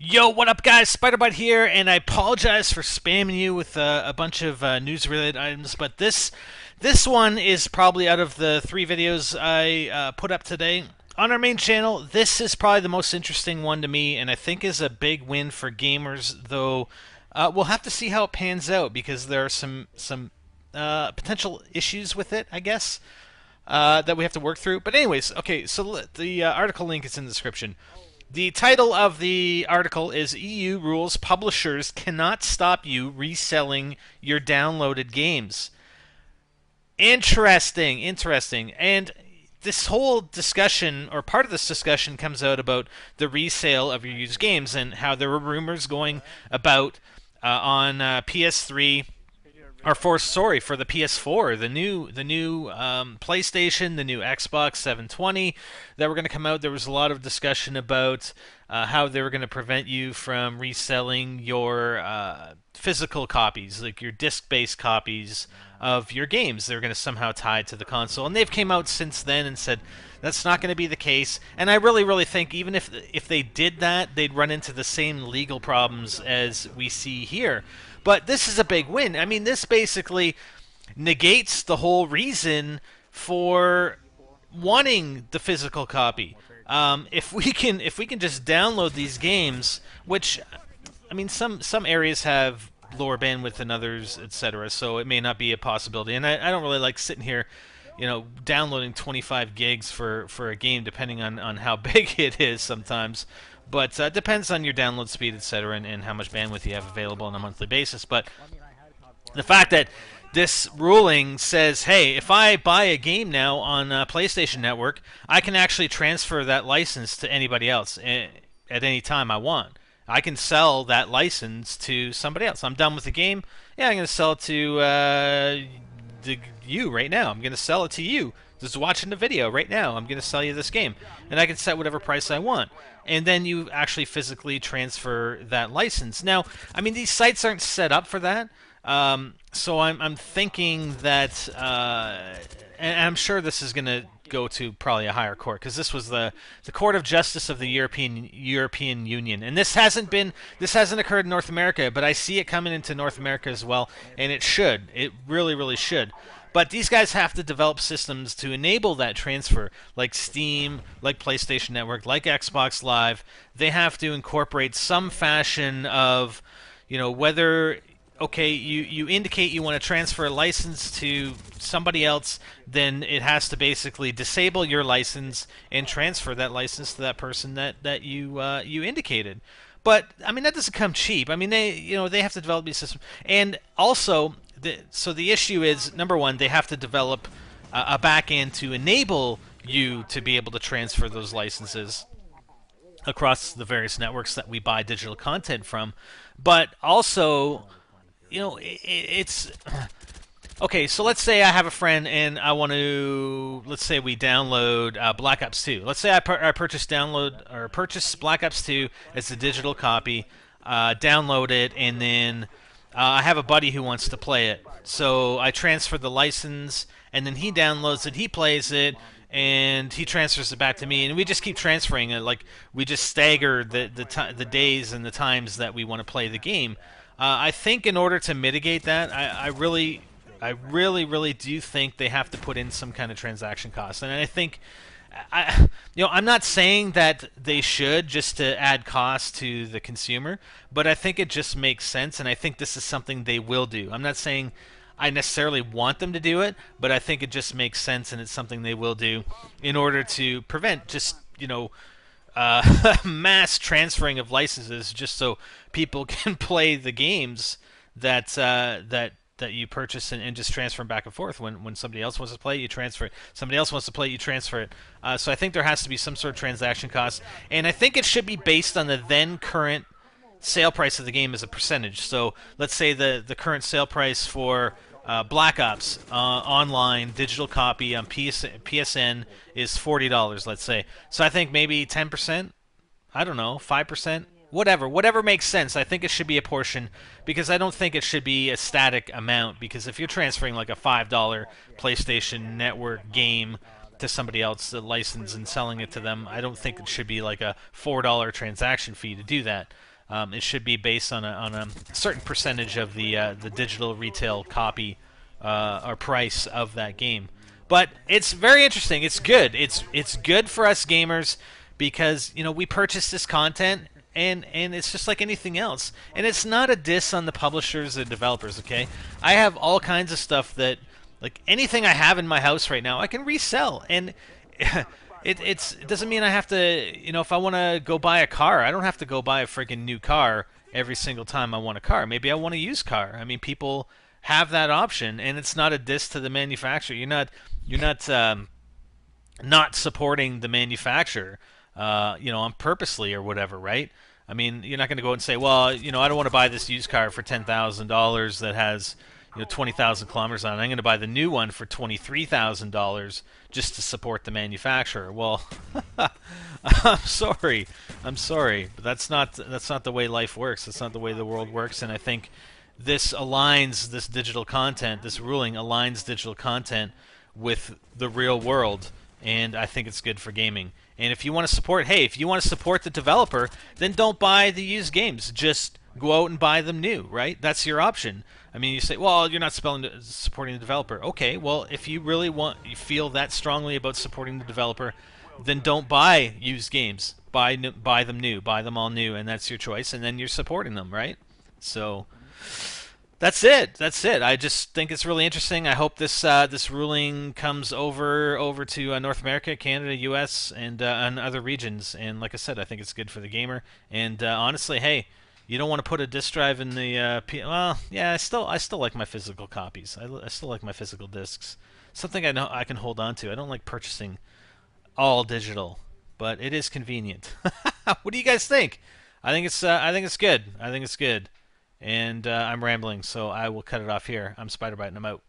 Yo, what up, guys? SpiderBite here, and I apologize for spamming you with a bunch of news-related items, but this one is probably out of the three videos I put up today on our main channel. This is probably the most interesting one to me, and I think is a big win for gamers. Though we'll have to see how it pans out because there are some potential issues with it, I guess, that we have to work through. But anyways, okay. So the article link is in the description. The title of the article is EU rules publishers cannot stop you reselling your downloaded games. Interesting, interesting. And this whole discussion, or part of this discussion, comes out about the resale of your used games and how there were rumors going about on PS3 or for the PS4, the new PlayStation, the new Xbox 720 that were going to come out. There was a lot of discussion about how they were going to prevent you from reselling your physical copies, like your disc-based copies of your games. They're going to somehow tie to the console, and they've came out since then and said that's not going to be the case. And I really, really think even if they did that, they'd run into the same legal problems as we see here. But this is a big win. I mean, this basically negates the whole reason for wanting the physical copy. If we can just download these games, which I mean, some areas have lower bandwidth than others, etc. So it may not be a possibility. And I don't really like sitting here, downloading 25 gigs for a game, depending on how big it is sometimes. But it depends on your download speed, etc., and how much bandwidth you have available on a monthly basis. But the fact that this ruling says, hey, if I buy a game now on PlayStation Network, I can actually transfer that license to anybody else at any time I want. I can sell that license to somebody else. I'm done with the game. Yeah, I'm going to sell it to you right now. I'm going to sell it to you. Just watching the video right now. I'm going to sell you this game. And I can set whatever price I want. And then you actually physically transfer that license. Now, I mean, these sites aren't set up for that. So I'm thinking that, and I'm sure this is going to go to probably a higher court because this was the Court of Justice of the European Union, and this hasn't occurred in North America, but I see it coming into North America as well, and it really, really should. But these guys have to develop systems to enable that transfer, like Steam, like PlayStation Network, like Xbox Live. They have to incorporate some fashion of, whether okay, you indicate you want to transfer a license to somebody else, then it has to basically disable your license and transfer that license to that person that you indicated. But I mean that doesn't come cheap. I mean they have to develop these systems, and also so the issue is number one they have to develop a back end to enable you to be able to transfer those licenses across the various networks that we buy digital content from, but also it's okay. So let's say I have a friend and I want to. Let's say we download Black Ops 2. Let's say I purchase Black Ops 2 as a digital copy, download it, and then I have a buddy who wants to play it. So I transfer the license, and then he downloads it, he plays it, and he transfers it back to me, and we just keep transferring it. Like we just stagger the days and the times that we want to play the game. I think in order to mitigate that, I really, really do think they have to put in some kind of transaction cost, and I think, I'm not saying that they should just to add cost to the consumer, but I think it just makes sense, and I think this is something they will do. I'm not saying I necessarily want them to do it, but I think it just makes sense, and it's something they will do in order to prevent just mass transferring of licenses just so people can play the games that you purchase and just transfer them back and forth. When somebody else wants to play it, you transfer it. Somebody else wants to play it, you transfer it. So I think there has to be some sort of transaction cost, and I think it should be based on the then current sale price of the game as a percentage. So let's say the current sale price for Black Ops online digital copy on PSN is $40. Let's say. So I think maybe 10%. I don't know, 5%. Whatever makes sense. I think it should be a portion because I don't think it should be a static amount. Because if you're transferring like a $5 PlayStation Network game to somebody else, the license, and selling it to them, I don't think it should be like a $4 transaction fee to do that. It should be based on a certain percentage of the digital retail copy or price of that game. But it's very interesting. It's good. It's good for us gamers because we purchase this content and it's just like anything else. And it's not a diss on the publishers or developers. Okay, I have all kinds of stuff that like anything I have in my house right now I can resell and. It doesn't mean I have to, if I want to go buy a car, I don't have to go buy a freaking new car every single time I want a car. Maybe I want a used car. I mean, people have that option, and it's not a diss to the manufacturer. You're not not supporting the manufacturer, on purposely or whatever, right? I mean, you're not going to go and say, well, I don't want to buy this used car for $10,000 that has 20,000 kilometers on it. I'm going to buy the new one for $23,000 just to support the manufacturer. Well, I'm sorry, but that's not the way life works. That's not the way the world works. And I think this digital content, this ruling aligns digital content with the real world, and I think it's good for gaming. And if you want to support, hey, if you want to support the developer, then don't buy the used games. Just go out and buy them new, right? That's your option. I mean, you say, well, you're not supporting the developer. Okay, well, if you really you feel that strongly about supporting the developer, then don't buy used games. Buy them new. Buy them all new, and that's your choice. And then you're supporting them, right? So that's it. That's it. I just think it's really interesting. I hope this ruling comes over to North America, Canada, U.S., and other regions. And like I said, I think it's good for the gamer. And honestly, hey, you don't want to put a disc drive in the well, yeah, I still like my physical copies. I still like my physical discs. Something I know I can hold on to. I don't like purchasing all digital, but it is convenient. What do you guys think? I think it's good. I think it's good. And I'm rambling, so I will cut it off here. I'm Spider Bite, and I'm out.